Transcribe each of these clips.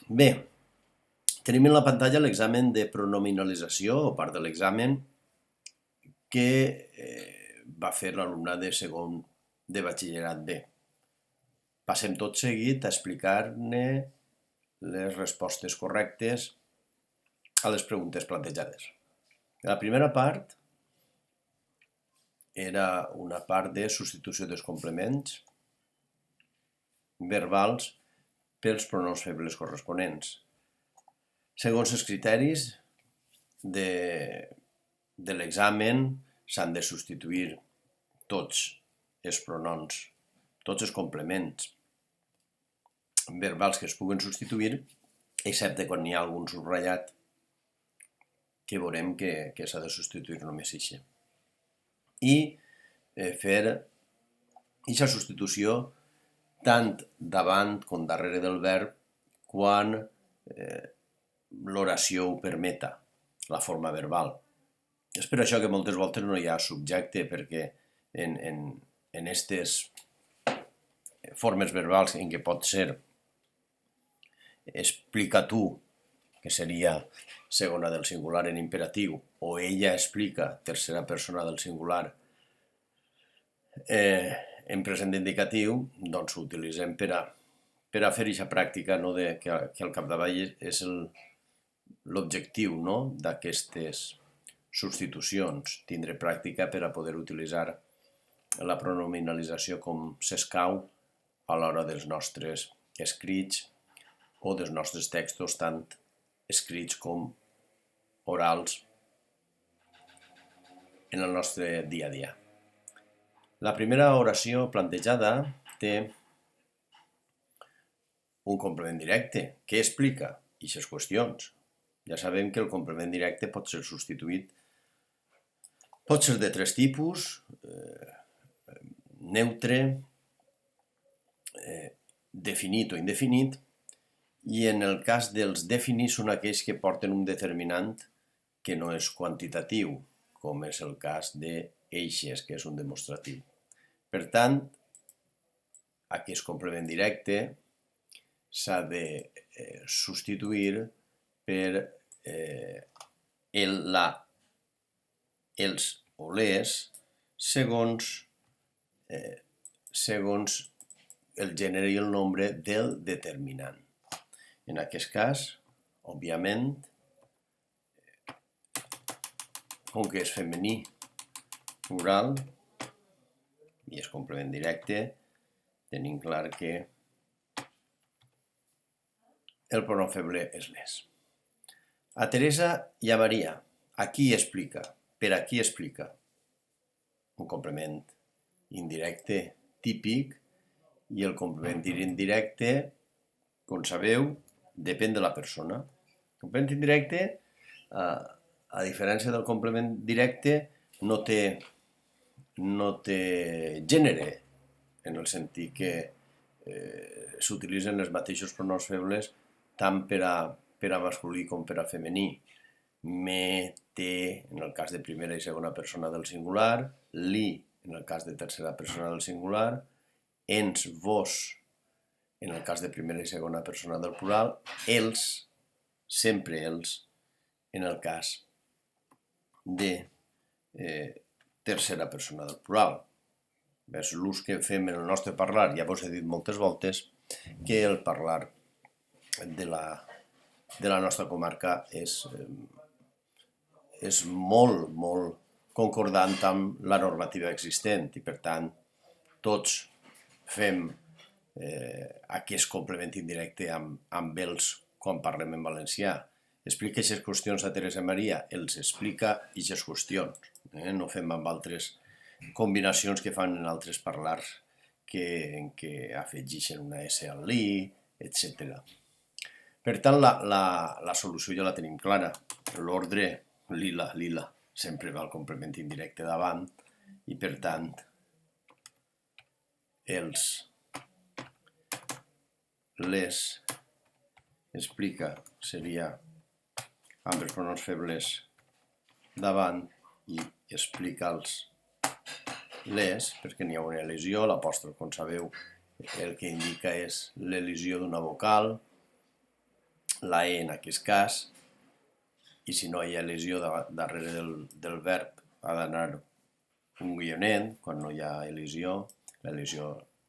Bé, tenim en la pantalla l'examen de pronominalització o part de l'examen que va fer l'alumnat de segon de batxillerat B. Passem tot seguit a explicar-ne les respostes correctes a les preguntes plantejades. La primera part era una part de substitució dels complements verbals pels pronoms febles corresponents. Segons els criteris de l'examen, s'han de substituir tots els pronoms, tots els complements verbals que es puguen substituir, excepte quan n'hi ha algun subratllat que veurem que s'ha de substituir només així. I fer aquesta substitució tant davant com darrere del verb quan l'oració ho permeta, la forma verbal. És per això que moltes voltes no hi ha subjecte, perquè en aquestes formes verbals en què pot ser explica tu, que seria segona del singular en imperatiu, o ella explica, tercera persona del singular en present indicatiu, doncs ho utilitzem per a fer aquesta pràctica, no, que al capdavall és l'objectiu, no, d'aquestes substitucions, tindre pràctica per a poder utilitzar la pronominalització com s'escau a l'hora dels nostres escrits o dels nostres textos, tant escrits com orals, en el nostre dia a dia. La primera oració plantejada té un complement directe. Què explica? Aquestes qüestions. Ja sabem que el complement directe pot ser substituït. Pot ser de tres tipus: neutre, definit o indefinit, i en el cas dels definits són aquells que porten un determinant que no és quantitatiu, com és el cas d'eixes, que és un demostratiu. Per tant, aquest complement directe s'ha de substituir per el, la, els o les segons el gènere i el nombre del determinant. En aquest cas, òbviament, com que és femení plural i és complement directe, tenim clar que el pronom feble és les. A Teresa i a Maria, a qui explica? Per a qui explica? Un complement indirecte típic, i el complement indirecte, com sabeu, depèn de la persona. El complement indirecte, a diferència del complement directe, no té gènere, en el sentit que s'utilitzen els mateixos pronoms febles tant per a masculí com per a femení. Me, te, en el cas de primera i segona persona del singular; li, en el cas de tercera persona del singular; ens, vos, en el cas de primera i segona persona del plural; els, sempre els, en el cas de tercera persona del plural. És l'ús que fem en el nostre parlar. Ja vos he dit moltes voltes que el parlar de la nostra comarca és molt, molt concordant amb la normativa existent, i per tant tots fem aquest complement indirecte amb els quan parlem en valencià. Explica aquestes qüestions a Teresa i Maria, els explica aquestes qüestions. No fem amb altres combinacions que fan en altres parlars en què afegeixen una S al li, etc. Per tant, la solució ja la tenim clara. L'ordre lila, sempre va el complement indirecte davant, i per tant els, les, explica seria amb els pronoms febles davant, i explica els les, perquè n'hi ha una elisió. L'apòstrof, com sabeu, el que indica és l'elisió d'una vocal, la E en aquest cas, i si no hi ha elisió darrere del verb ha d'anar un guionet. Quan no hi ha elisió, l'elisió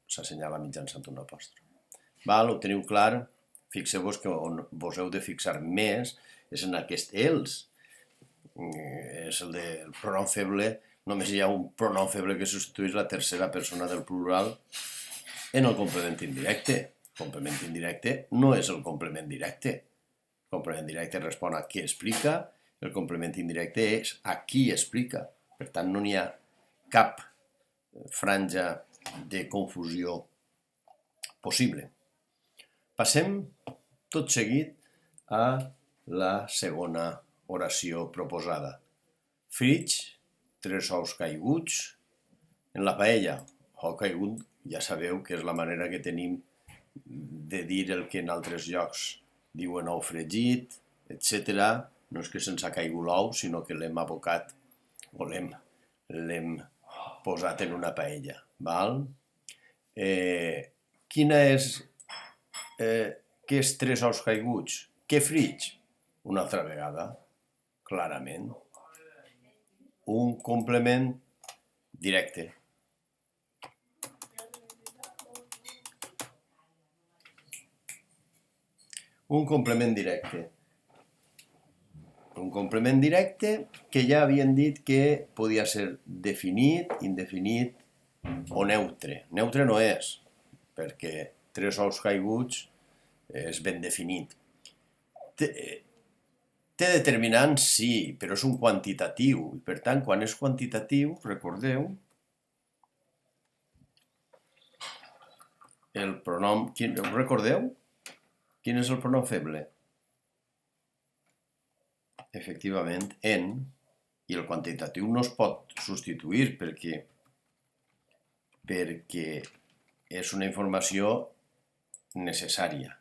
s'assenyala mitjançant un apòstrof. Val? Ho teniu clar? Fixeu-vos que on vos heu de fixar més és en aquest els. És el del pronom feble. Només hi ha un pronom feble que substitueix la tercera persona del plural en el complement indirecte. El complement indirecte no és el complement directe. El complement directe respon a qui explica, el complement indirecte és a qui explica. Per tant, no n'hi ha cap franja de confusió possible. Passem tot seguit a la segona oració proposada. Friig, 3 ous caiguts en la paella. Ou caigut, ja sabeu que és la manera que tenim de dir el que en altres llocs diuen ou fregit, etc. No és que se'ns ha caigut l'ou, sinó que l'hem abocat o l'hem posat en una paella. Val? Quina és... què és 3 ous caiguts? Què friig? Una altra vegada, clarament. Un complement directe. Un complement directe. Un complement directe que ja havien dit que podia ser definit, indefinit o neutre. Neutre no és, perquè 3 ous caiguts és ben definit. Té determinant, sí, però és un quantitatiu. I per tant, quan és quantitatiu, recordeu, el pronom... Recordeu? Quin és el pronom feble? Efectivament, en, i el quantitatiu no es pot substituir perquè és una informació necessària.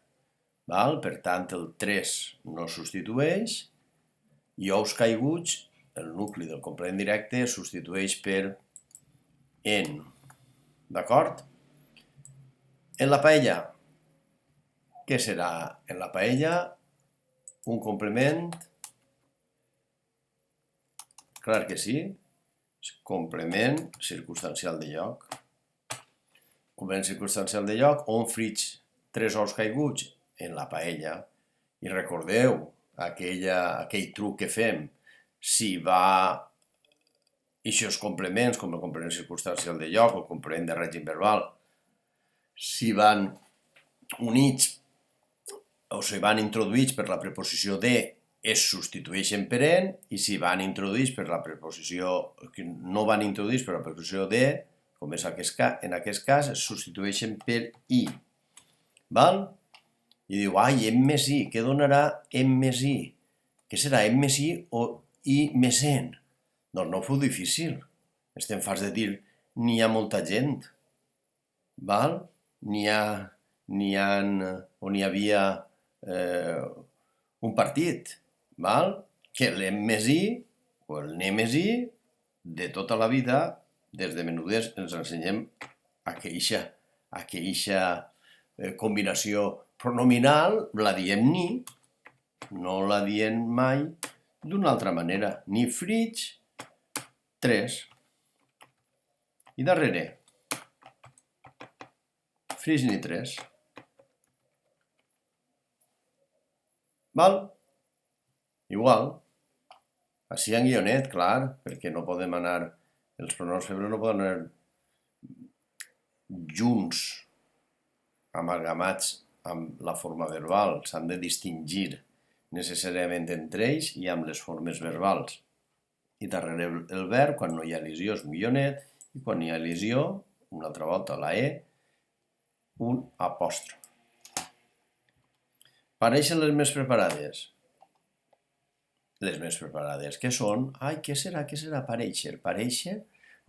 Val? Per tant, el 3 no substitueix i ous caiguts, el nucli del complement directe, es substitueix per en. D'acord? En la paella, què serà en la paella? Un complement? Clar que sí. Complement circumstancial de lloc. Complement circumstancial de lloc, on friig 3 ous caiguts? En la paella. I recordeu aquell truc que fem. Si va eixos complements, com el complement circumstancial de lloc o el complement de règim verbal, si van units o si van introduïts per la preposició de, es substitueixen per en, i si van introduïts per la preposició, no van introduïts per la preposició de, com és en aquest cas, es substitueixen per i. Val? I diu, ai, en més i, què donarà en més i? Què serà en més i o i més en? Doncs no fou difícil. Estem farts de dir, n'hi ha molta gent. Val? N'hi havia un partit, val? Que l'em més i o el ne més i de tota la vida, des de menuders, ens ensenyem a que eixa combinació pronominal la diem ni, no la diem mai d'una altra manera. Ni friig, 3. I darrere, friig ni 3. Val? Igual. Així en guionet, clar, perquè no podem anar... Els pronoms febles no poden anar junts, amalgamats amb la forma verbal. S'han de distingir necessàriament entre ells i amb les formes verbals. I darrere el verb, quan no hi ha elisió, és un guionet, i quan hi ha elisió, una altra volta la E, un apòstrof. Pareixen les més preparades. Les més preparades, què són? Ai, què serà? Parèixer. Parèixer,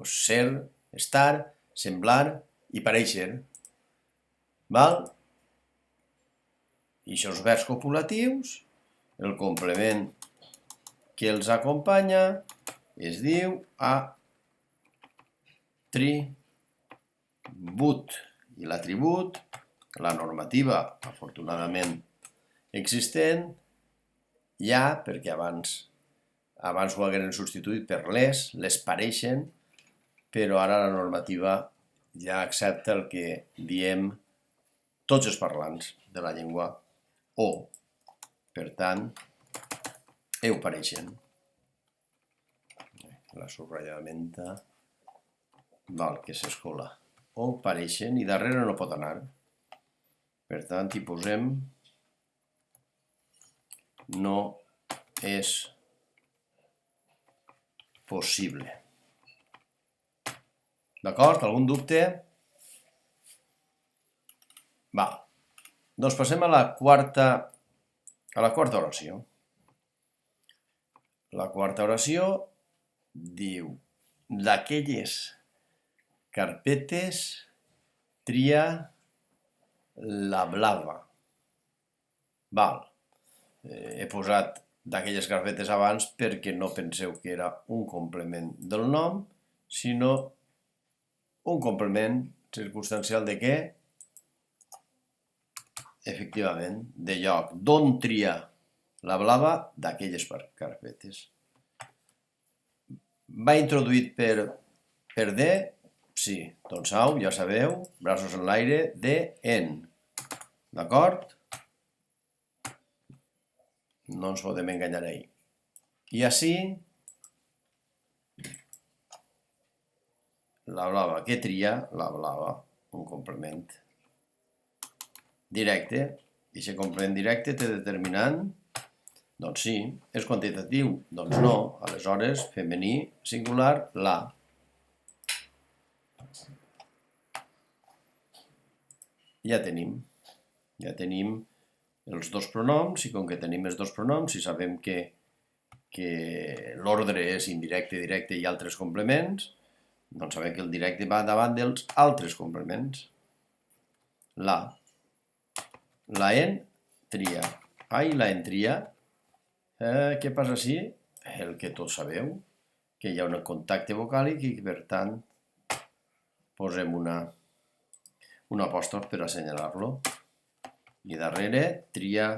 ser, estar, semblar i parèixer. Val? I aquests verbs copulatius, el complement que els acompanya es diu atribut. I l'atribut, la normativa, afortunadament, existent, ja, perquè abans ho hagueren substituït per les pareixen, però ara la normativa ja accepta el que diem tots els parlants de la llengua o, per tant, ho pareixen. La subratllada menta val que s'escola. O pareixen i darrere no pot anar. Per tant, hi posem no és possible. D'acord? Algun dubte? Va. Doncs passem a la quarta oració. La quarta oració diu: d'aquelles carpetes tria la blava. Val. He posat d'aquelles carpetes abans perquè no penseu que era un complement del nom, sinó un complement circumstancial de què? Efectivament, de lloc. D'on tria la blava? D'aquelles carpetes. Va introduït per de? Sí, doncs au, ja sabeu, braços en l'aire, de, en. D'acord? No ens podem enganyar ahí. I així, la blava, què tria? La blava, un complement directe. I aquest complement directe té determinant? Doncs sí. És quantitatiu? Doncs no. Aleshores, femení, singular, la. Ja tenim els dos pronoms, i com que tenim els dos pronoms, si sabem que l'ordre és indirecte, directe i altres complements, doncs sabem que el directe va davant dels altres complements. La en tria. La en tria. Què passa així? El que tots sabeu, que hi ha un contacte vocàlic i que, per tant, posem una apòstrof per assenyalar-lo. I darrere tria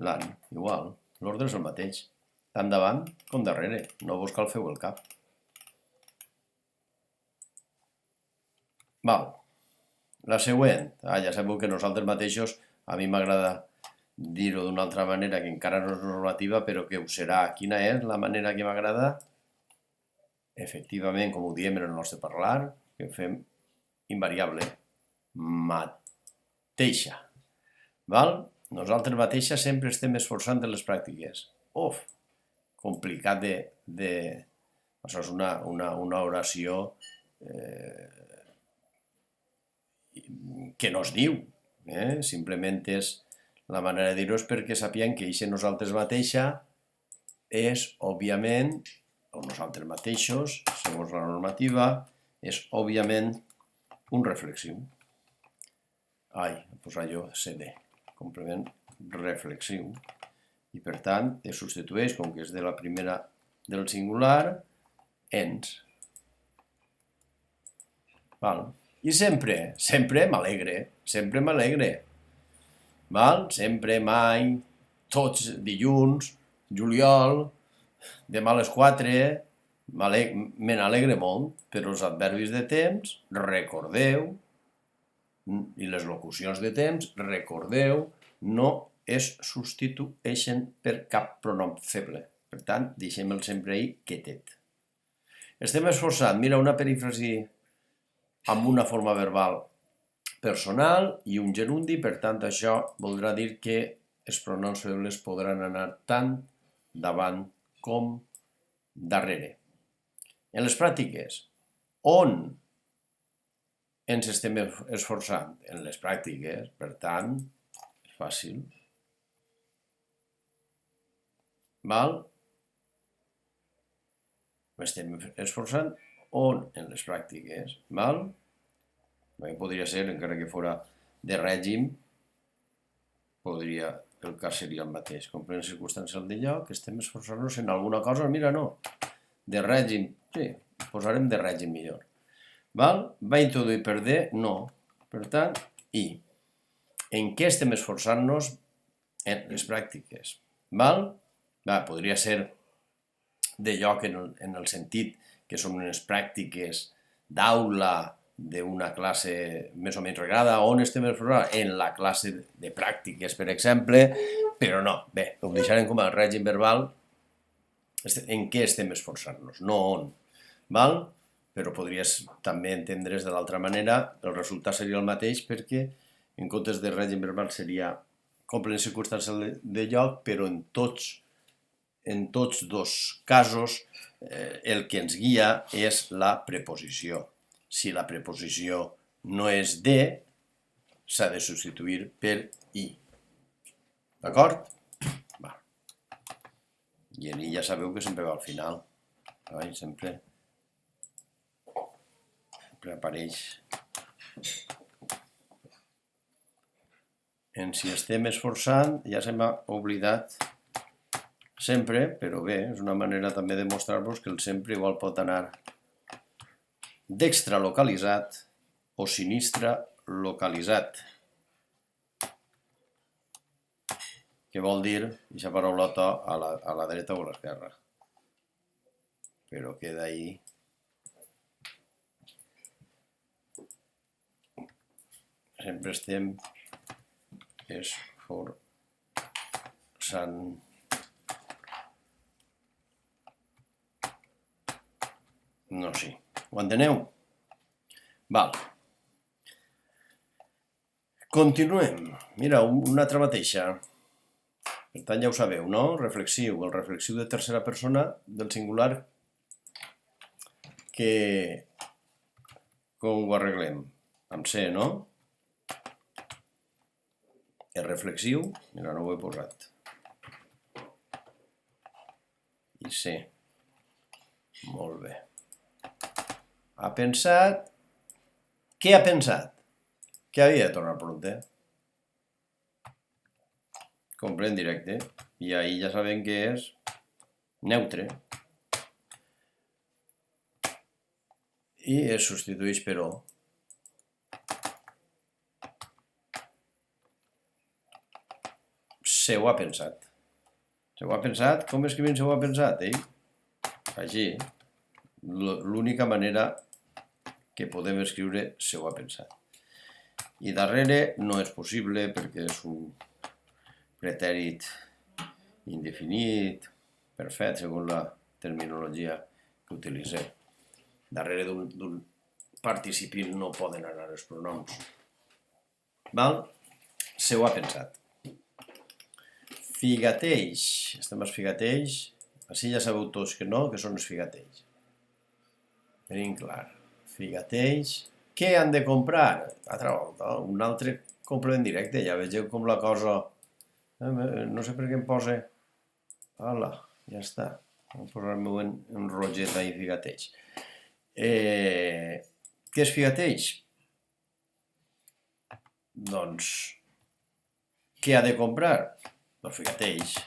l'an. Igual, l'ordre és el mateix. Tant davant com darrere. No vos cal fer-ho el cap. Val. La següent. Ja sabeu que nosaltres mateixos, a mi m'agrada dir-ho d'una altra manera que encara no és normativa, però que ho serà. Quina és la manera que m'agrada? Efectivament, com ho diem en el nostre parlar, que fem invariable. Mateixa. Val? Nosaltres mateixa sempre estem esforçant en les pràctiques. Complicat de... Això és una oració que no es diu. Simplement és la manera de dir-ho és perquè sapien que eixe nosaltres mateixa és, òbviament, o nosaltres mateixos, segons la normativa, és, òbviament, un reflexiu. Posar jo CD. Complement reflexiu, i per tant es substitueix, com que és de la primera del singular, ens. I sempre m'alegre, sempre, mai, tots dilluns, juliol, demà a les 4, me n'alegre molt, però els adverbis de temps, recordeu, i les locucions de temps, recordeu, no es substitueixen per cap pronom feble. Per tant, deixem-el sempre ahí quietet. Estem esforçant, mira, una perífrasi amb una forma verbal personal i un gerundi, per tant, això voldrà dir que els pronoms febles podran anar tant davant com darrere. En les pràctiques, on ens estem esforçant? En les pràctiques, per tant, és fàcil. Val? Estem esforçant on? En les pràctiques. Val? Podria ser, encara que fora de règim, el cas seria el mateix. Complement circumstancial de lloc, estem esforçant-nos en alguna cosa, mira, no. De règim, sí, posarem de règim millor. Val? Va introduir per de? No. Per tant, i. En què estem esforçant-nos? en les pràctiques. Val? Podria ser de lloc en el sentit que són unes pràctiques d'aula d'una classe més o menys reglada, on estem en la classe de pràctiques, per exemple, però no, bé, ho deixarem com a règim verbal en què estem esforçant-nos, no on, val? Però podries també entendre's de l'altra manera, el resultat seria el mateix perquè en comptes de règim verbal seria complement circumstancial de lloc, però en tots dos casos el que ens guia és la preposició. Si la preposició no és de, s'ha de substituir per i. D'acord? Va. I en i ja sabeu que sempre va al final. Sempre apareix. En si estem esforçant, ja se m'ha oblidat sempre, però bé, és una manera també de mostrar-vos que el sempre igual pot anar d'extralocalitzat o sinistre localitzat. Què vol dir aquesta paraulota a la dreta o a l'esquerra? Però queda ahí. Sempre estem esforçant. No, sí. Ho enteneu? Val. Continuem. Mira, una altra mateixa. Per tant, ja ho sabeu, no? Reflexiu. El reflexiu de tercera persona del singular que... Com ho arreglem? Amb C, no? El reflexiu, mira, no ho he posat. I C. Molt bé. Ha pensat... Què ha pensat? Què havia de tornar pronte? Complement directe. I ahí ja sabem que és neutre. I es substitueix per o. Se ho ha pensat. Se ho ha pensat? Com escrivim se ho ha pensat, Així. L'única manera que podem escriure se ho ha pensat. I darrere no és possible perquè és un pretèrit indefinit, perfet, segons la terminologia que utilitzem. Darrere d'un participi no poden anar els pronoms. Val? Se ho ha pensat. Figateix. Estem als figateix. Així ja sabeu tots que no, que són els figateix. Tenim clar. Figateix. Què han de comprar? Altra volta, un altre complement directe. Ja vegeu com la cosa... No sé per què em posa... Hola, ja està. Vull posar-me en rotlleta i figateix. Què és figateix? Doncs, què ha de comprar? Doncs figateix.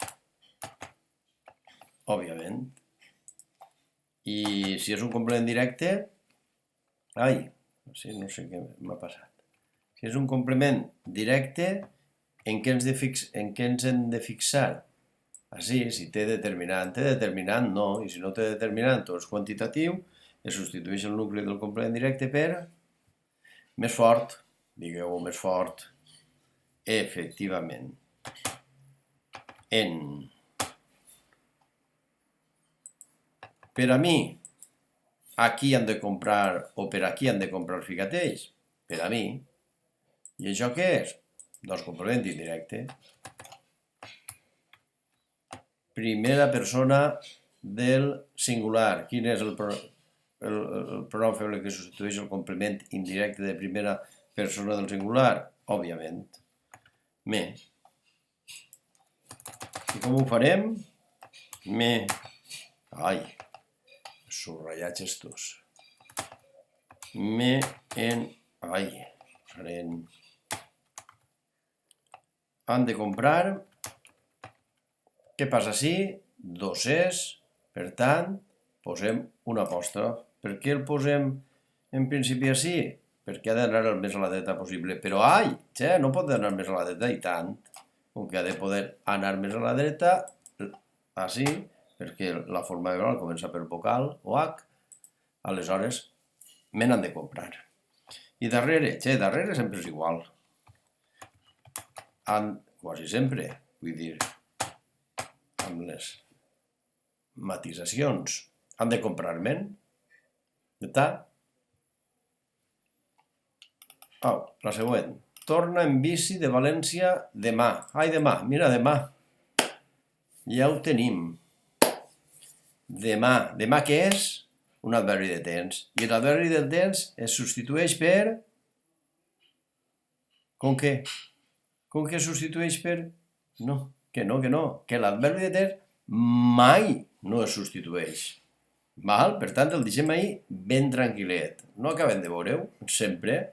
Òbviament. I si és un complement directe... Ai, no sé què m'ha passat. Si és un complement directe, en què ens hem de fixar? Així, si té determinant. Té determinant, no. I si no té determinant o és quantitatiu, es substitueix el nucli del complement directe per més fort. Digueu més fort. Efectivament. En. Per a mi, aquí han de comprar, o per aquí han de comprar figateix. Per a mi. I això què és? Doncs complement indirecte. Primera persona del singular. Quin és el pronom feble que substitueix el complement indirecte de primera persona del singular? Òbviament. Me. I com ho farem? Me. Ai, subratllats estos. Me en... Ai, farem... Han de comprar... Què passa si? Dos és, per tant, posem un apòstrof. Per què el posem en principi així? Perquè ha d'anar el més a la dreta possible. Però ai, no pot anar més a la dreta i tant. com que ha de poder anar més a la dreta, així, perquè la forma verbal comença per vocal o H, aleshores me n'han de comprar. I darrere, darrere sempre és igual. Quasi sempre, vull dir, amb les matisacions, han de comprar-me'n, la següent. Torna en bici de València demà. Ai, demà, mira, demà. Ja ho tenim. Demà. Demà què és? Un adverbi de temps. I l'adverbi de temps es substitueix per... Com què? Com que es substitueix per... No, que no, que no. Que l'adverbi de temps mai no es substitueix. Val? Per tant, el deixem ahí ben tranquil·let. No acabem de veure-ho, sempre.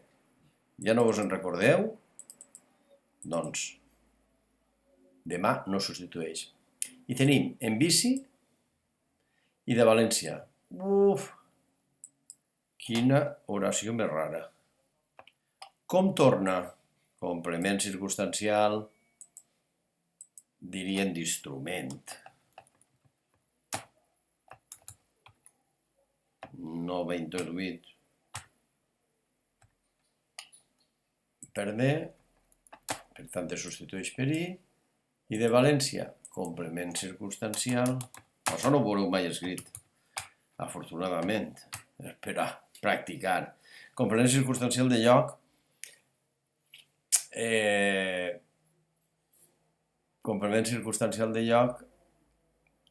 Ja no vos en recordeu? Doncs, demà no substitueix. I tenim en bici i de València. Uf! Quina oració més rara. Com torna? Complement circumstancial, dirien d'instrument. No va introduït. Per D, per tant es substitueix per I de València, complement circumstancial, això no ho veureu mai escrit, afortunadament, per a practicar. Complement circumstancial de lloc, complement circumstancial de lloc,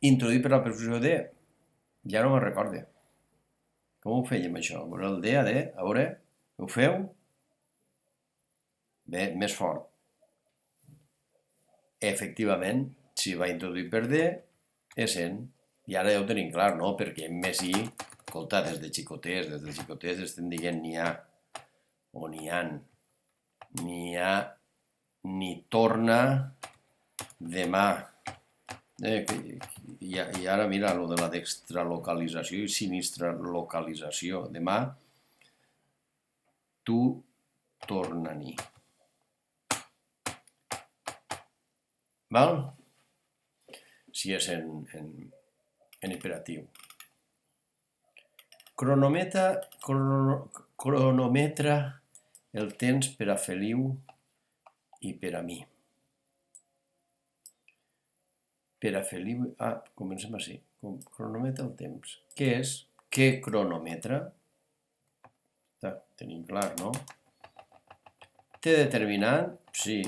introduït per la preposició de, ja no me'n recorde. Com ho fèiem això? El D, a D, a veure, ho feu? Bé, més fort. Efectivament, si va introduir per D, és en. I ara ja ho tenim clar, no? Perquè més I, escolta, des de xicotets estem dient n'hi ha, o n'hi han. N'hi ha, ni torna, demà. I ara mira, lo de la dextralocalització i sinistralocalització. Demà, tu torna-n'hi. Val? Si és en imperatiu. Cronometra el temps per a Feliu i per a mi. Per a Feliu... comencem així. Cronometra el temps. Què és? Què cronometra? Tenim clar, no? Té determinant? Sí.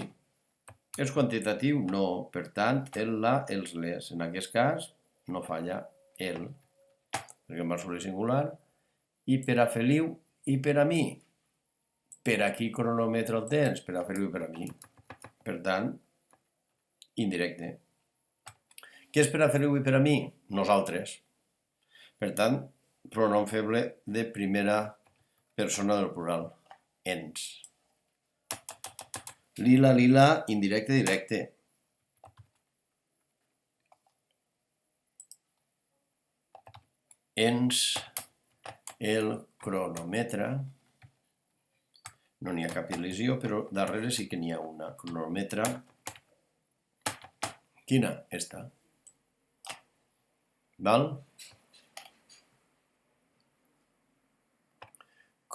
És quantitatiu? No. Per tant, el, la, els, les. En aquest cas, no falla el, perquè em va sobre singular. I per a Feliu i per a mi. Per a qui cronometra el temps? Per a Feliu i per a mi. Per tant, indirecte. Què és per a Feliu i per a mi? Nosaltres. Per tant, pronom feble de primera persona del plural. Ens. Lila, lila, indirecte, directe. Ens, el cronometre. No n'hi ha cap il·lusió, però darrere sí que n'hi ha una. Cronometre. Quina? Esta. Val?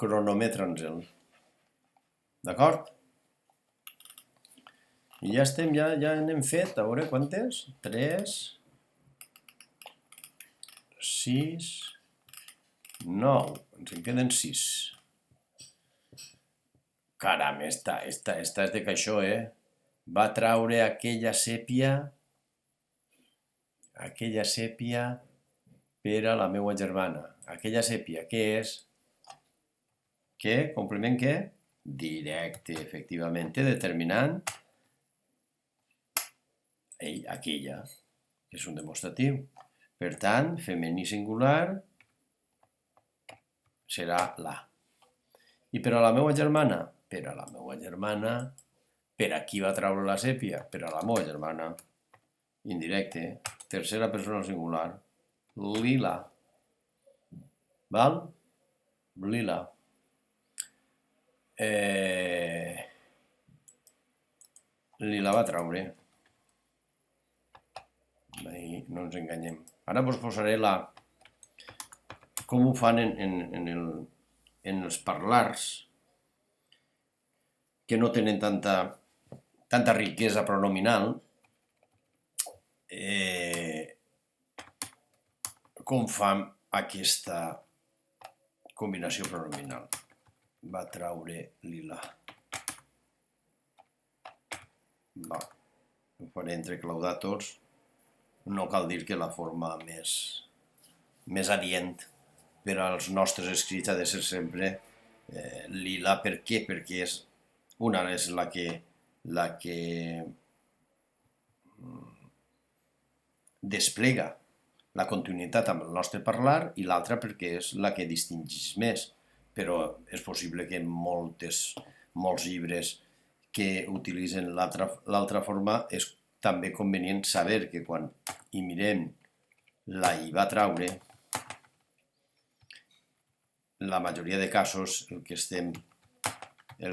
Cronometra'ns-el. D'acord? I ja estem, ja n'hem fet, a veure quantes? 3, 6, 9, ens en queden 6. Caram, esta és de caixó, Va traure aquella sèpia per a la meva germana. Aquella sèpia, què és? Què? Complement què? Directe, efectivament. Determinant. Aquella, que és un demostratiu. Per tant, femení singular serà la. I per a la meva germana? Per a la meva germana. Per a qui va traure la sèpia? Per a la meva germana. Indirecte. Tercera persona singular. Lila. Val? Lila. Lila va traure. no ens enganyem. Ara us posaré com ho fan en els parlars que no tenen tanta riquesa pronominal, com fan aquesta combinació pronominal. Va traure lila. Ho faré entre claudàtors. No cal dir que la forma més adient per als nostres escrits ha de ser sempre lila. Per què? Perquè una és la que desplega la continuïtat amb el nostre parlar i l'altra perquè és la que distingeix més. Però és possible que en molts llibres que utilitzen l'altra forma és també convenient saber que quan hi mirem la hi va traure, la majoria de casos el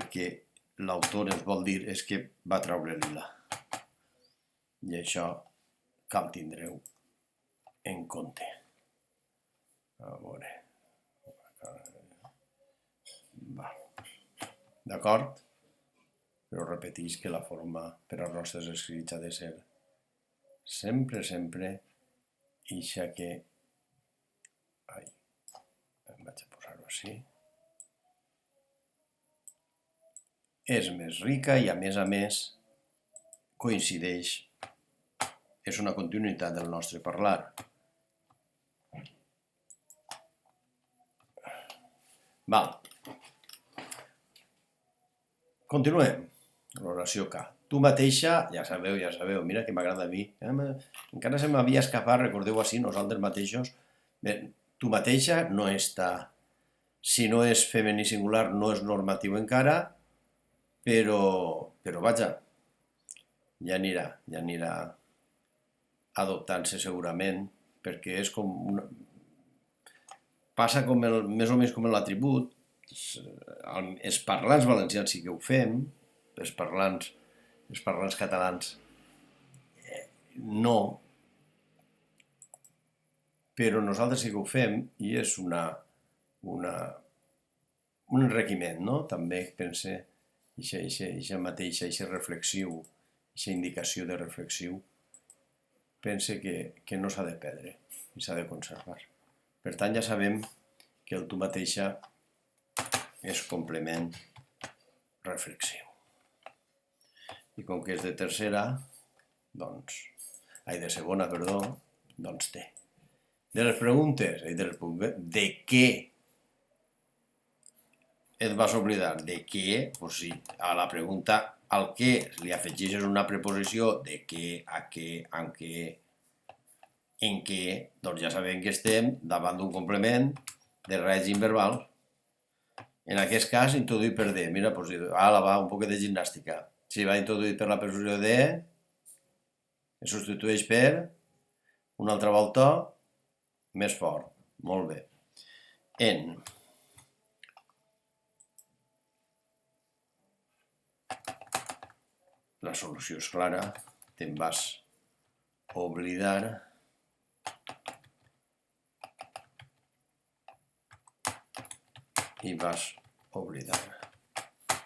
que l'autor ens vol dir és que va traure lila. I això cal tindre-ho en compte. A veure. D'acord? Però repeteix que la forma per als nostres escrits ha de ser sempre ixa que... Vaig a posar-ho així. És més rica i a més coincideix, és una continuïtat del nostre parlar. Val. Continuem. L'oració K. Tu mateixa, ja sabeu, mira que m'agrada a mi. Encara se m'havia escapat, recordeu així, nosaltres mateixos. Bé, tu mateixa no està... Si no és femení singular, no és normatiu encara, però vaja, ja anirà adoptant-se segurament, perquè és com... Passa més o menys com l'atribut. Els parlants valencians sí que ho fem, els parlants catalans no, però nosaltres sí que ho fem i és un enriquiment, no? També pense eixa mateixa, eixa reflexiu, eixa indicació de reflexiu, pense que no s'ha de perdre i s'ha de conservar. Per tant, ja sabem que el tu mateixa és complement reflexiu. I com que és de tercera, de segona, doncs té. De les preguntes, de què et vas oblidar? De què? Doncs sí, a la pregunta al què li afegeixes una preposició de què, a què, amb què, en què, doncs ja sabem que estem davant d'un complement de règim verbal. En aquest cas, introduït per de. Mira, va, un poc de gimnàstica. Si va introduït per la preposició de, es substitueix per una altra volta més fort. Molt bé. En. La solució és clara. Te'n vas oblidar. I vas oblidar.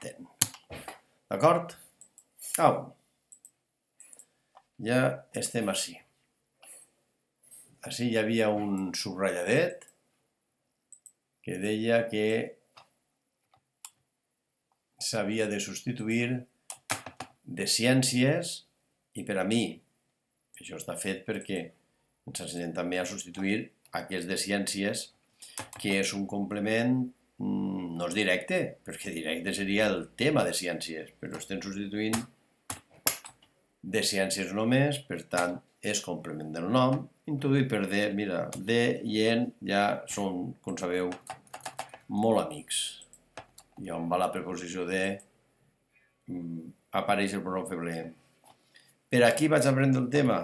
Ten. D'acord? Au. Ja estem ací. Ací hi havia un subratlladet que deia que s'havia de substituir de ciències i per a mi això està fet perquè ens ensenyen també a substituir aquest de ciències que és un complement no és directe, perquè directe seria el tema de ciències, però estem substituint de ciències només, per tant, és complement del nom, introduït per de, mira, de i en ja són, com sabeu, molt amics. I on va la preposició de, apareix el pronom feble. Per aquí vaig aprendre el tema.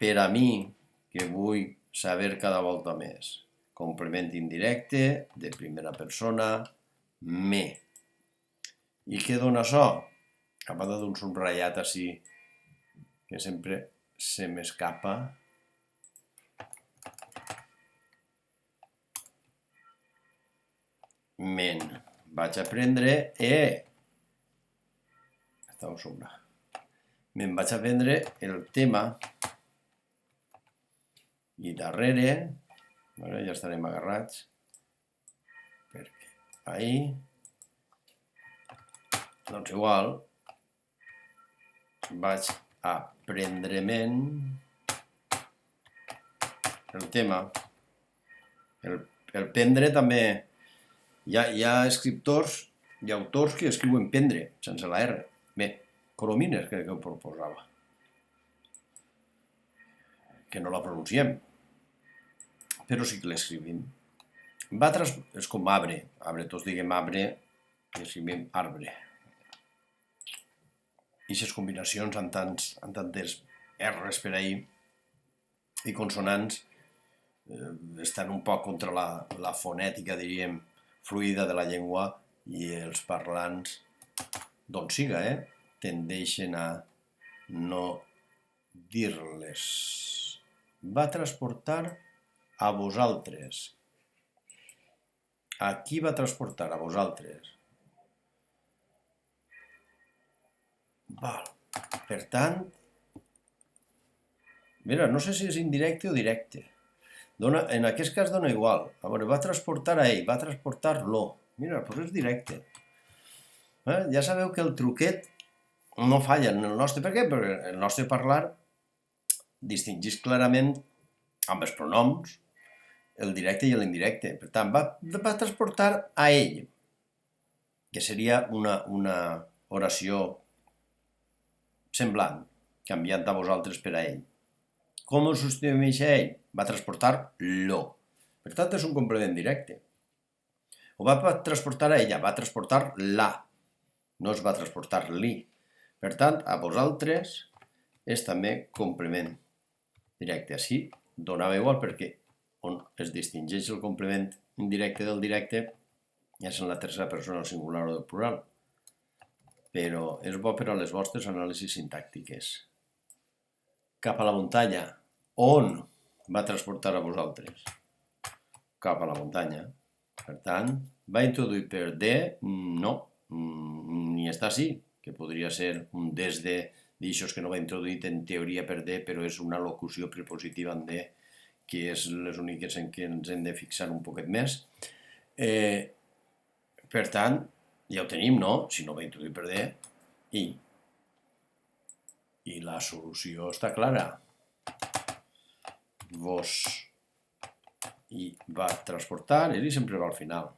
Per a mi, que vull saber cada volta més. Complement indirecte, de primera persona, me. I què dona això? A banda d'un subratllat així, que sempre se m'escapa. Me'n vaig aprendre estava sobre. Me'n vaig aprendre el tema i darrere, ja estarem agarrats, perquè ahir, doncs igual, vaig aprendre'm el tema. El prendre també, hi ha escriptors i autors que escriuen prendre, sense la R. Bé, Coromines crec que ho proposava. Que no la pronunciem, però sí que l'escrivim. És com arbre, tots diguem arbre i escrivim arbre. I aquestes combinacions amb tantes R's per ahir i consonants estan un poc contra la fonètica, diríem, fluida de la llengua i els parlants, doncs siga, tendeixen a no dir-les. Va transportar a vosaltres. A qui va transportar? A vosaltres. Val. Per tant, mira, no sé si és indirecte o directe. En aquest cas dona igual. A veure, va transportar a ell, va transportar-lo. Mira, doncs és directe. Ja sabeu que el truquet no falla en el nostre. Per què? Perquè el nostre parlar distingeix clarament amb els pronoms el directe i l'indirecte. Per tant, va transportar a ell, que seria una oració semblant, canviant a vosaltres per a ell. Com ho substitueix a ell? Va transportar-lo. Per tant, és un complement directe. O va transportar a ella, va transportar-la. No es va transportar-li. Per tant, a vosaltres és també complement directe. Així donava igual perquè on es distingeix el complement indirecte del directe és en la tercera persona singular o del plural. Però és bo per a les vostres anàlisis sintàctiques. Cap a la muntanya. On va transportar a vosaltres? Cap a la muntanya. Per tant, va introduir per de? No. Ni està així, que podria ser un desde d'aixòs que no va introduït en teoria per de, però és una locució prepositiva en de, que és les úniques en què ens hem de fixar un poquet més. Per tant, ja ho tenim, no? Si no va introduir per de, i la solució està clara. Vos i va transportar, ell sempre va al final.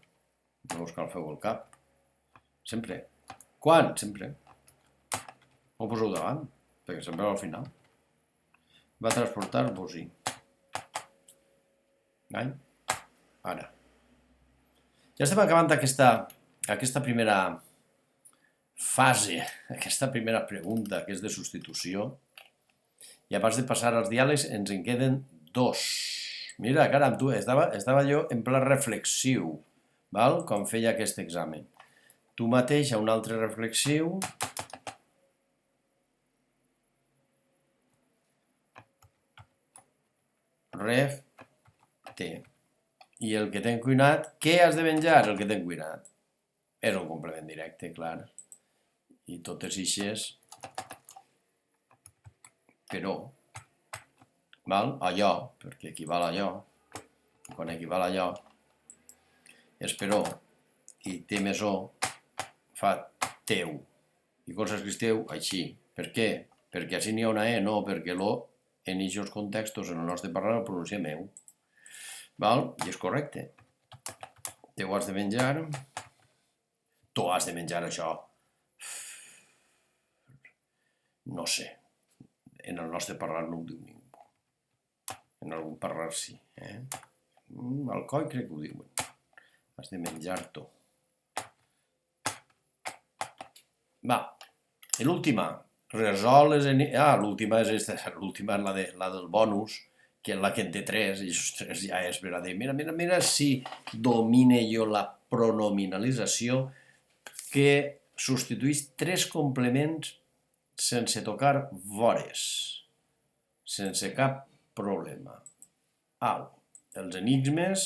No us cal fer-ho al cap. Sempre. Quan? Sempre. No ho poseu davant, perquè sempre va al final. Va transportar vos-hi. Ara. Ja estem acabant aquesta primera fase, aquesta primera pregunta, que és de substitució. I abans de passar als diàlegs ens en queden dos. Mira, caram, tu, estava jo en pla reflexiu, quan feia aquest examen. Tu mateix a un altre reflexiu. Ref-te. I el que t'he cuinat, què has de menjar? El que t'he cuinat. És un complement directe, clar. I totes ixes, però, allò, perquè equival a allò, quan equival a allò, és però, i té més o, fa teu. I quan s'escriu teu, així. Per què? Perquè així n'hi ha una E, no, perquè l'o, en aquests contextos, en el nostre parlar, el pronuncia meu. I és correcte. Teu has de menjar, tu has de menjar això. No sé, en el nostre parlar no ho diu ningú. En algun parlar sí. Al coll crec que ho diuen. Has de menjar-t'ho. I l'última. Resol les enigmes. L'última és la del bonus, que és la que en té 3, i aquests 3 ja és per a dir, mira si domine jo la pronominalització, que substitueix 3 complements sense tocar vores. sense cap problema. Au, els enigmes,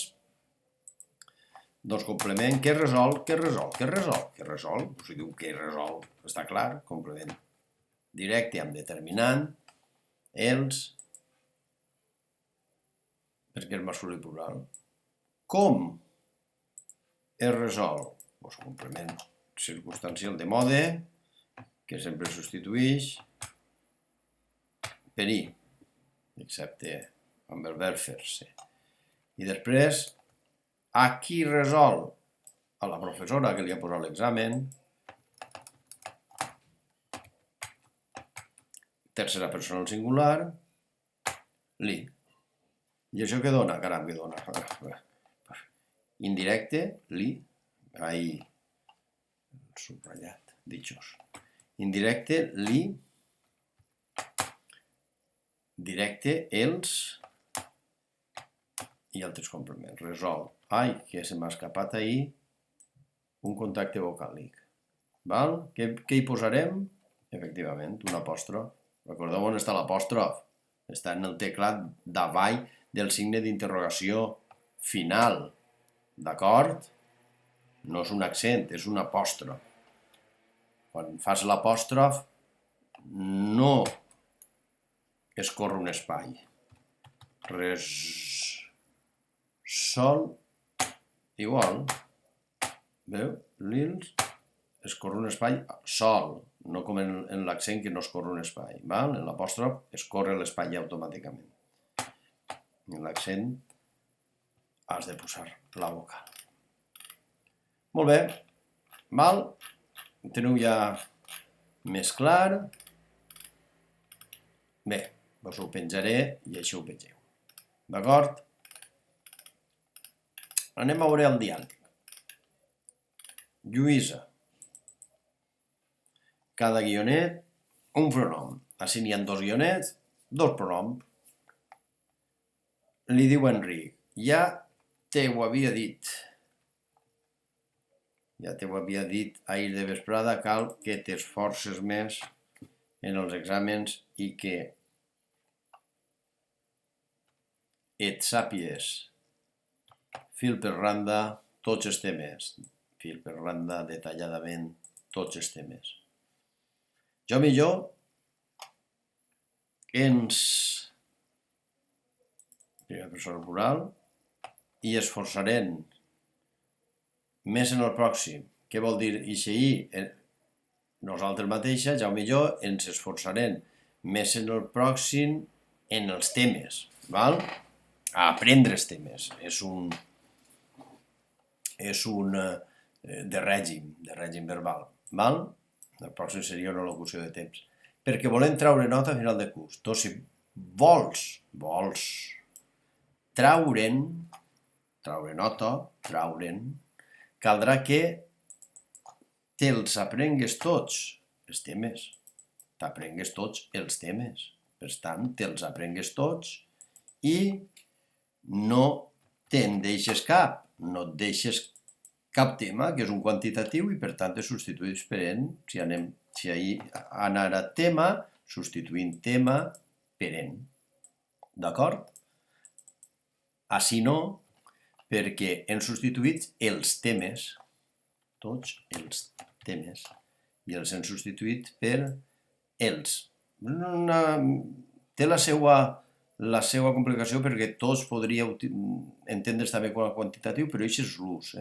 doncs complement, què resol? Us diu què resol, està clar, complement directe amb determinant, els, perquè és masculí plural. Com es resol? Doncs complement circumstancial de mode, que sempre substitueix per i, excepte amb el verb fer-se. I després, a qui resol? A la professora que li ha posat l'examen. Tercera persona al singular, li. I això què dona? Caram, què dona? Indirecte, li, subratllat, ditxós. Indirecte, li, directe, els i altres complements. Resol. Ai, que se m'ha escapat ahir un contacte vocàlic. Val? Què hi posarem? Efectivament, un apòstrof. Recordeu on està l'apòstrof? Està en el teclat davall del signe d'interrogació final. D'acord? No és un accent, és un apòstrof. Quan fas l'apòstrof, no escorre un espai. Sol, igual. Veu? Lils, escorre un espai, sol. No com en l'accent que no escorre un espai. En l'apòstrof escorre l'espai automàticament. En l'accent has de posar la vocal. Molt bé. Ho teniu ja més clar. Bé, us ho penjaré i així ho vegeu. D'acord? Anem a veure el diàleg. Lluïsa. Cada guionet, un pronom. Així n'hi ha 2 guionets, 2 pronoms. Li diu Enric, ja t'ho havia dit. Ja t'ho havia dit ahir de vesprada, cal que t'esforces més en els exàmens i que et sàpies fil per randa tots els temes. Fil per randa, detalladament, tots els temes. Jo millor ens, primera persona plural, i esforçarem més en el pròxim. Què vol dir ixeir? Nosaltres mateixes, ja millor, ens esforçarem més en el pròxim en els temes. Val? A aprendre els temes. És un de règim verbal. Val? El pròxim seria una locució de temps. Perquè volem treure nota a final de curs. Doncs si vols treure nota, caldrà que te'ls aprengues tots, els temes. T'aprengues tots els temes. Per tant, te'ls aprengues tots i no te'n deixes cap. No et deixes cap tema, que és un quantitatiu, i per tant te substituïs per en. Si anar a tema, substituint tema per en. D'acord? Així no, perquè hem substituït els temes, tots els temes, i els hem substituït per els. Té la seva complicació perquè tots podríeu entendre's també com a quantitatiu, però això és l'ús.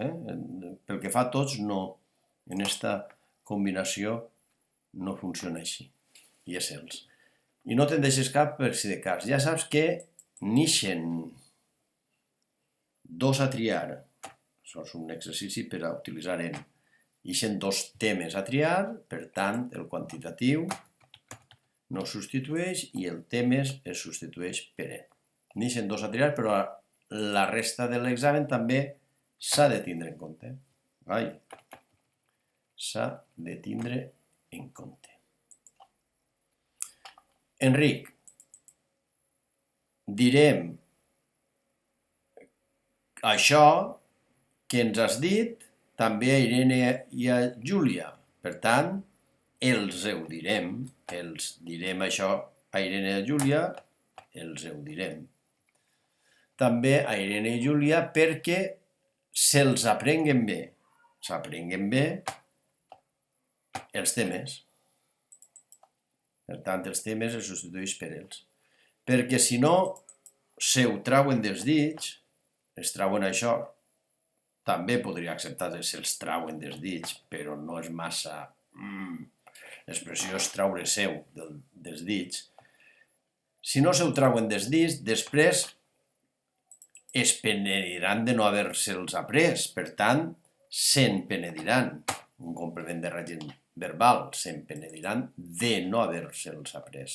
Pel que fa a tots, no. En aquesta combinació no funciona així. I és els. I no te'n deixes cap per si de cas. Ja saps que n'ixen 2 a triar. Això és un exercici per a utilitzar en. N'ixen 2 temes a triar, per tant, el quantitatiu no substitueix i el temes es substitueix per en. N'ixen 2 a triar, però la resta de l'examen també s'ha de tindre en compte. S'ha de tindre en compte. Enric, direm això que ens has dit també a Irene i a Júlia. Per tant, els direm això a Irene i a Júlia els ho direm. També a Irene i Júlia perquè se'ls aprenguen bé. S'aprenguen bé els temes. Per tant, els temes es substitueix per ells. Perquè si no, se ho trauen dels dits, es trauen això. També podria acceptar que se'ls trauen dels dits, però no és massa... L'expressió és traure seu dels dits. Si no se ho trauen dels dits, després es penediran de no haver-se'ls après. Per tant, se'n penediran. Un complement de règim verbal. Se'n penediran de no haver-se'ls après.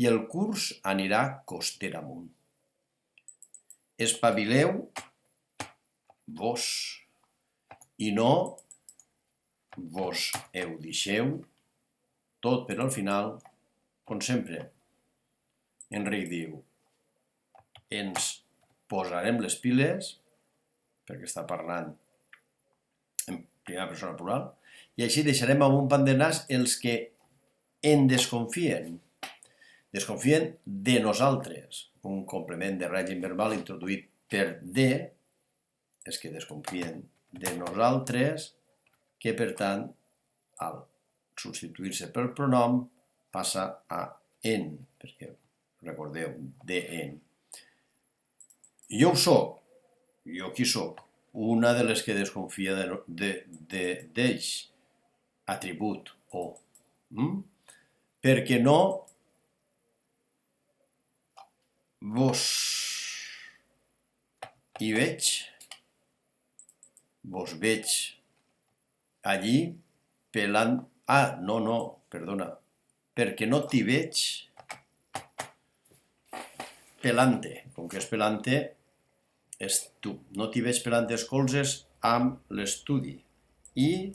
I el curs anirà coster amunt. Espavileu vos i no vos heu deixeu tot per al final, com sempre. Enric diu, ens posarem les piles, perquè està parlant en primera persona plural, i així deixarem amb un pan de nas els que en desconfien. Desconfien de nosaltres. Un complement de règim verbal introduït per de, els que desconfien de nosaltres, que per tant, al substituir-se pel pronom, passa a en, perquè recordeu, de en. Jo ho soc, jo qui soc, una de les que desconfia d'ells, atribut o, perquè no vos hi veig, vos veig allí pelant... perdona, perquè no t'hi veig pelante, com que és pelante, és tu. No t'hi veig pelant els colzes amb l'estudi. I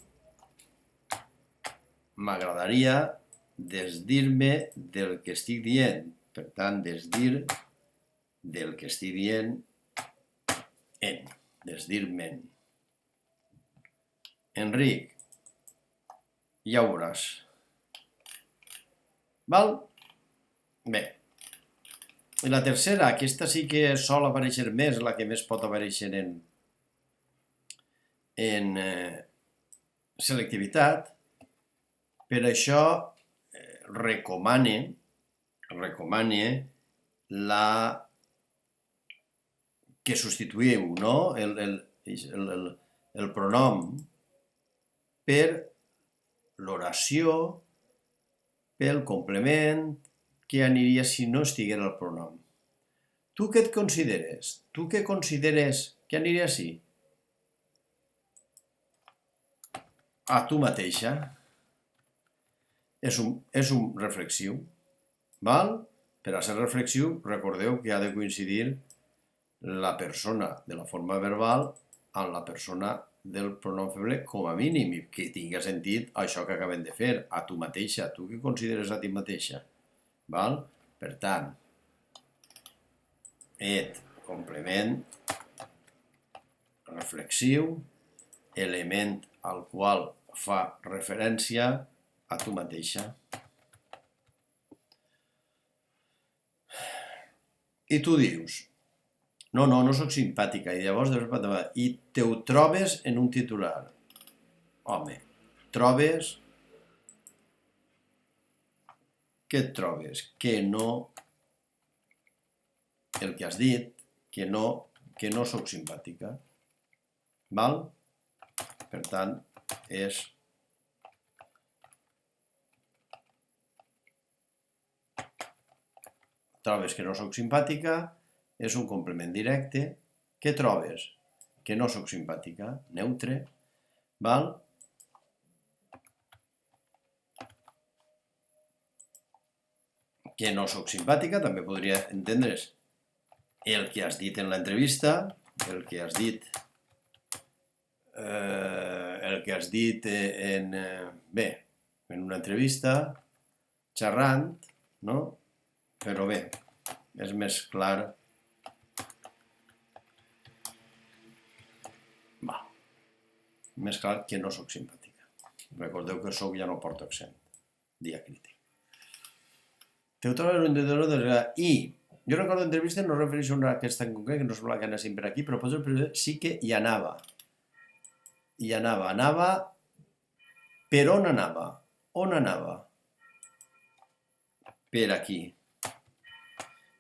m'agradaria desdir-me del que estic dient. Per tant, desdir del que estic dient en. Desdir-me'n. Enric, ja ho veuràs. Val? Bé. I la tercera, aquesta sí que sol aparèixer més, la que més pot aparèixer en selectivitat. Per això recomane la que substituïu, no? El pronom per l'oració, pel complement que aniria si no estiguera el pronom. Tu què et consideres? Tu què consideres que aniria així? A tu mateixa. És un reflexiu. Val? Per a ser reflexiu, recordeu que ha de coincidir la persona de la forma verbal amb la persona del pronom feble com a mínim, i que tingui sentit això que acabem de fer, a tu mateixa. Tu què consideres a ti mateixa? Val? Per tant, et complement reflexiu, element al qual fa referència a tu mateixa. I tu dius, no soc simpàtica, i llavors i te ho trobes en un titular. Home, trobes... Què et trobes? Que no... El que has dit, que no soc simpàtica. Val? Per tant, és... Trobes que no soc simpàtica, és un complement directe. Què trobes? Que no soc simpàtica, neutre. Val? Que no soc simpàtica, també podria entendre's el que has dit en l'entrevista, el que has dit en una entrevista, xerrant, no? Però bé, és més clar. Més clar que no soc simpàtica. Recordeu que soc ja no porto accent diacrític. Te ho trobes en un titular i Jo recordo entrevistes, no refereixo a aquesta en concret, que no sembla que anéssim per aquí, però sí que hi anava. Hi anava. Anava... Per on anava? On anava? Per aquí.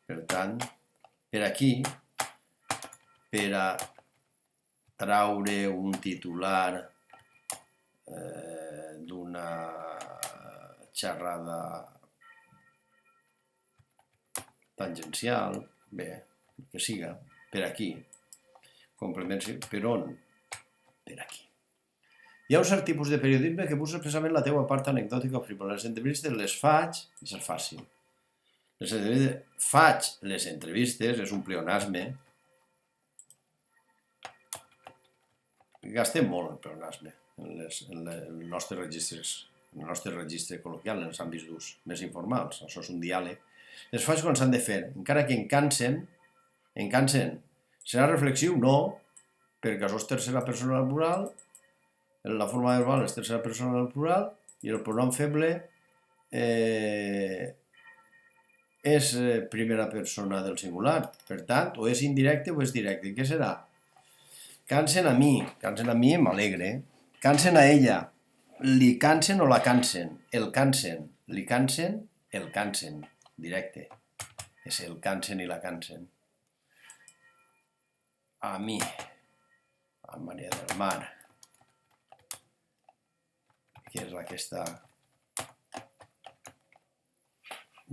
Per tant, per aquí, per a traure un titular d'una xerrada tangencial, bé, que siga, per aquí, complements, per on? Per aquí. Hi ha un cert tipus de periodisme que busca expressament la teua part anecdòtica o frívola. Les entrevistes les faig, i és fàcil. Faig les entrevistes, és un pleonasme. Gastem molt el pleonasme en els nostres registres col·loquials, en els àmbits d'ús més informals. Això és un diàleg. Les faig quan s'han de fer, encara que en cansen. Serà reflexiu? No, perquè això és tercera persona del plural, la forma verbal és tercera persona del plural i el pronom feble és primera persona del singular. Per tant, o és indirecte o és directe. Què serà? Cansen a mi m'alegre. Cansen a ella. Li cansen o la cansen? El cansen. Li cansen, el cansen. Directe. És el cansen i la cansen. A mi. A Maria del Mar. Que és aquesta...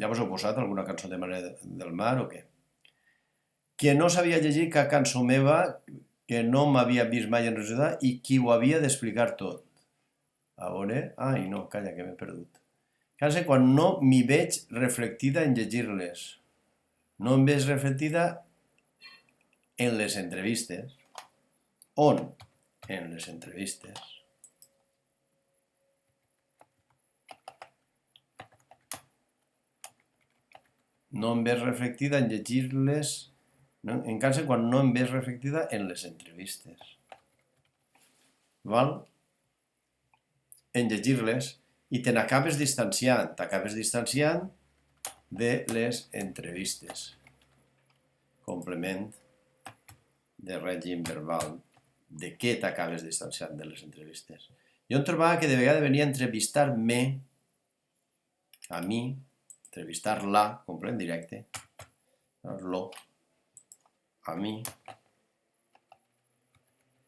Ja vos heu posat alguna cançó de Maria del Mar o què? Que no sabia llegir cap cançó meva, que no m'havia vist mai en resultat i qui ho havia d'explicar tot. A veure... Ai, no, calla, que m'he perdut. Cansa quan no m'hi veig reflectida en llegir-les. No em veig reflectida en les entrevistes. On? En les entrevistes. No em veig reflectida en llegir-les, en cansa quan no em veig reflectida en les entrevistes. Val? En llegir-les i te n'acabes distanciant. T'acabes distanciant de les entrevistes. Complement de règim verbal. De què t'acabes distanciant de les entrevistes? Jo em trobava que de vegades venia a entrevistar-me a mi, entrevistar-la, complement directe, lo, a mi.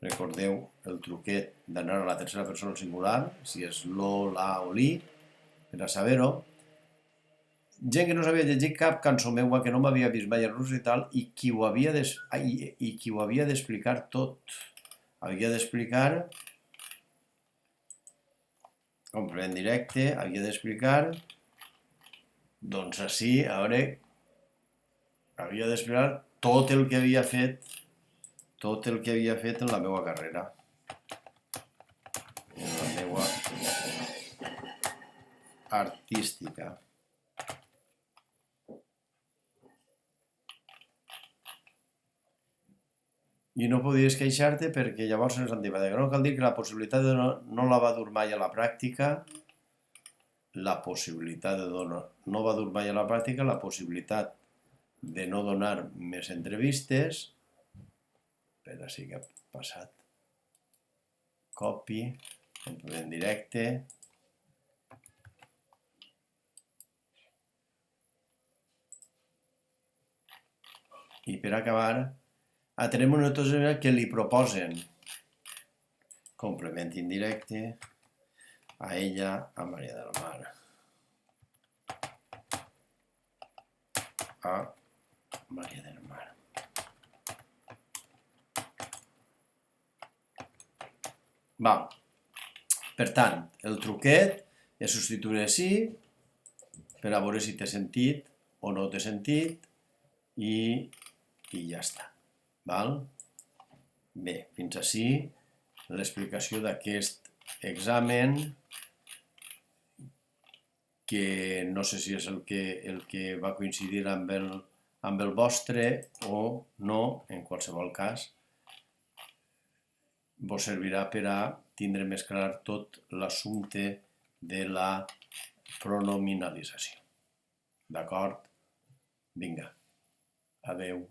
Recordeu el truquet d'anar a la tercera persona al singular, si és lo, la o li, per a saber-ho. Gent que no sabia llegir cap cançó meua, que no m'havia vist mai en rus i tal, i qui ho havia d'explicar tot. Havia d'explicar, complement directe, havia d'explicar, doncs així, a veure, havia d'explicar tot el que havia fet en la meva carrera, en la meva artística. I no podies queixar-te perquè llavors ens han dit que no cal dir que la possibilitat de no la va dur mai a la pràctica, la possibilitat de no va dur mai a la pràctica, la possibilitat de no donar més entrevistes, per així que ha passat, copy, en directe, i per acabar, tenim una nota que li proposen, complement indirecte, a ella, a Maria del Mar. A Maria del Mar. Va. Per tant, el truquet és substituir així per a veure si té sentit o no té sentit i ja està. Val? Bé, fins ací l'explicació d'aquest examen que no sé si és el que va coincidir amb el vostre o no, en qualsevol cas, vos servirà per a tindre més clar tot l'assumpte de la pronominalització. D'acord? Vinga. Adeu.